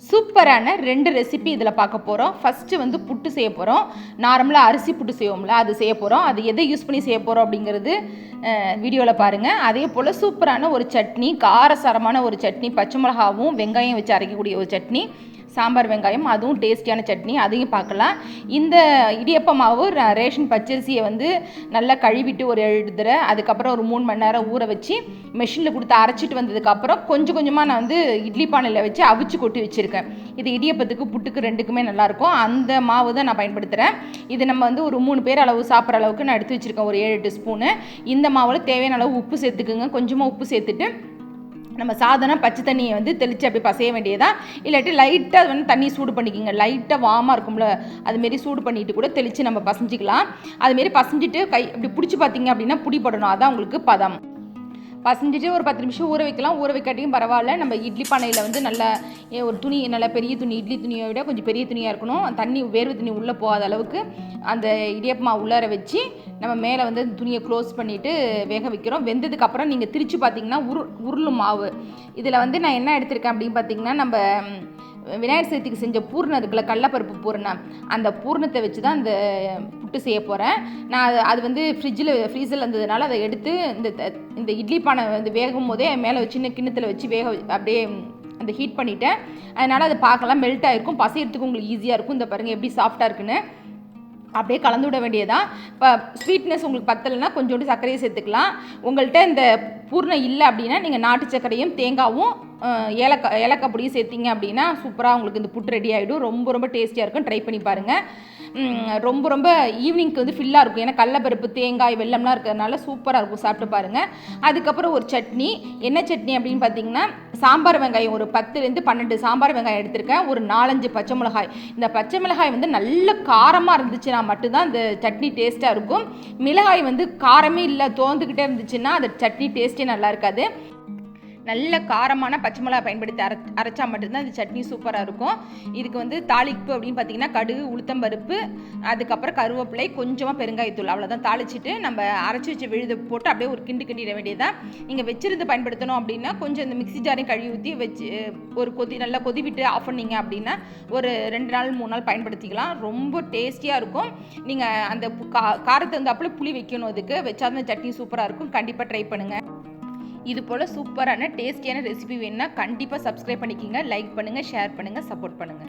சூப்பரான 2 ரெசிபி இதில் பார்க்க போகிறோம். ஃபஸ்ட்டு வந்து புட்டு செய்ய போகிறோம். நார்மலாக அரிசி புட்டு செய்வோம்ல, அது செய்ய போகிறோம். அது எதை யூஸ் பண்ணி செய்ய போகிறோம் அப்படிங்கிறது வீடியோவில் பாருங்கள். அதே போல் சூப்பரான ஒரு சட்னி, காரசாரமான ஒரு சட்னி, பச்சை மிளகாவும் வெங்காயம் வச்சு அரைக்கக்கூடிய ஒரு சட்னி, சாம்பார் வெங்காயம், அதுவும் டேஸ்டியான சட்னி, அதையும் பார்க்கலாம். இந்த இடியப்ப மாவு ரேஷன் பச்சரிசியை வந்து நல்லா கழுவிட்டு ஒரு 7 தடவை, அதுக்கப்புறம் ஒரு 3 மணி நேரம் ஊற வச்சு மெஷினில் கொடுத்து அரைச்சிட்டு வந்ததுக்கப்புறம் கொஞ்சம் கொஞ்சமாக நான் வந்து இட்லி பானையில் வச்சு அவிச்சு கொட்டி வச்சுருக்கேன். இது இடியப்பத்துக்கு புட்டுக்கு 2க்குமே நல்லாயிருக்கும். அந்த மாவு தான் நான் பயன்படுத்துகிறேன். இது நம்ம வந்து ஒரு 3 பேர் அளவு சாப்பிட்ற அளவுக்கு நான் எடுத்து வச்சுருக்கேன், ஒரு 7-8 ஸ்பூனு. இந்த மாவில் தேவையான அளவு உப்பு சேர்த்துக்குங்க. கொஞ்சமாக உப்பு சேர்த்துட்டு நம்ம சாதனை பச்சை தண்ணியை வந்து தெளித்து அப்படி பசைய வேண்டியதான். இல்லாட்டி லைட்டாக வந்து தண்ணி சூடு பண்ணிக்கோங்க. லைட்டாக வாமாக இருக்கும்ல, அதுமாரி சூடு பண்ணிட்டு கூட தெளித்து நம்ம பசைஞ்சிக்கலாம். அதுமாரி பசைஞ்சிட்டு அப்படி பிடிச்சி பார்த்தீங்க அப்படின்னா புடி போடணும். அதான் உங்களுக்கு பதம். பசஞ்சிட்டு ஒரு 10 நிமிஷம் ஊற வைக்கலாம். ஊற வைக்காட்டியும் பரவாயில்ல. நம்ம இட்லி பானையில் வந்து நல்லா ஒரு துணி, நல்லா பெரிய துணி, இட்லி துணியை விட கொஞ்சம் பெரிய துணியாக இருக்கணும். தண்ணி வேர்வை தண்ணி உள்ளே போகாத அளவுக்கு அந்த இடியப்பமா உள்ளார வச்சு நம்ம மேலே வந்து துணியை க்ளோஸ் பண்ணிவிட்டு வேக வைக்கிறோம். வெந்ததுக்கப்புறம் நீங்கள் திரிச்சு பார்த்தீங்கன்னா உருளும் மாவு. இதில் வந்து நான் என்ன எடுத்திருக்கேன் அப்படின்னு பார்த்தீங்கன்னா, நம்ம விநாயகர் சதுர்த்திக்கு செஞ்ச பூர்ணம் இருக்குல்ல, கடலப்பருப்பு பூர்ணம், அந்த பூர்ணத்தை வச்சு தான் அந்த புட்டு செய்ய போகிறேன். நான் அது வந்து ஃப்ரீசரில் இருந்ததுனால அதை எடுத்து இந்த இட்லி பானை வந்து வேகும் போதே மேலே சின்ன கிண்ணத்தில் வச்சு அப்படியே அந்த ஹீட் பண்ணிவிட்டேன். அதனால் அதை பார்க்கலாம், மெல்ட் ஆகிருக்கும். பசையறதுக்கு உங்களுக்கு ஈஸியாக இருக்கும். இந்த பாருங்கள் எப்படி சாஃப்டாக இருக்குன்னு. அப்படியே கலந்து விட வேண்டியதான். இப்போ ஸ்வீட்னஸ் உங்களுக்கு பத்தலைன்னா கொஞ்சோண்டு சர்க்கரையை சேர்த்துக்கலாம். உங்கள்கிட்ட இந்த பூர்ணம் இல்லை அப்படின்னா நீங்கள் நாட்டு சர்க்கரையும் தேங்காயும் ஏலக்காய் பொடியும் சேர்த்திங்க அப்படின்னா சூப்பராக உங்களுக்கு இந்த புட்டு ரெடி ஆகிடும். ரொம்ப ரொம்ப டேஸ்டியாக இருக்கும். ட்ரை பண்ணி பாருங்கள். ரொம்ப ஈவினிங்க்கு வந்து ஃபில்லாக இருக்கும். ஏன்னா கடலப்பருப்பு, தேங்காய், வெல்லம்லாம் இருக்கிறதுனால சூப்பராக இருக்கும். சாப்பிட்டு பாருங்கள். அதுக்கப்புறம் ஒரு சட்னி. என்ன சட்னி அப்படின்னு பார்த்தீங்கன்னா, சாம்பார் வெங்காயம் ஒரு 10 - 12 சாம்பார் வெங்காயம் எடுத்திருக்கேன். ஒரு 4-5 பச்சை மிளகாய். இந்த பச்சை மிளகாய் வந்து நல்ல காரமாக இருந்துச்சுன்னா மட்டும்தான் இந்த சட்னி டேஸ்ட்டாக இருக்கும். மிளகாய் வந்து காரமே இல்லை, தோந்துக்கிட்டே இருந்துச்சுன்னா அந்த சட்னி டேஸ்ட்டே நல்லா இருக்காது. நல்ல காரமான பச்சை மிளகாய் பயன்படுத்தி அரைச்சா மட்டும்தான் இந்த சட்னி சூப்பராக இருக்கும். இதுக்கு வந்து தாளிப்பு அப்படின்னு பார்த்தீங்கன்னா, கடுகு, உளுத்தம்பருப்பு, அதுக்கப்புறம் கருவேப்பிலை, கொஞ்சமாக பெருங்காயத்தூள், அவ்வளோதான். தாளிச்சிட்டு நம்ம அரைச்சி வச்ச விழுதை போட்டு அப்படியே ஒரு கிண்டிட வேண்டியதான். நீங்கள் வச்சிருந்து பயன்படுத்தணும் அப்படின்னா கொஞ்சம் இந்த மிக்ஸி ஜாரையும் கழுவி ஊற்றி வச்சு ஒரு நல்லா கொதி விட்டு ஆஃப் பண்ணிங்க அப்படின்னா ஒரு 2 நாள் 3 நாள் பயன்படுத்திக்கலாம். ரொம்ப டேஸ்டியாக இருக்கும். நீங்கள் அந்த காரத்தை வந்து அப்படியே புளி வைக்கணும். அதுக்கு வச்சா அந்த சட்னி சூப்பராக இருக்கும். கண்டிப்பாக ட்ரை பண்ணுங்கள். இது போல் சூப்பரான டேஸ்டியான ரெசிபி வேணுன்னா கண்டிப்பாக சப்ஸ்கிரைப் பண்ணிக்கிங்க. லைக் பண்ணுங்கள், ஷேர் பண்ணுங்கள், சப்போர்ட் பண்ணுங்கள்.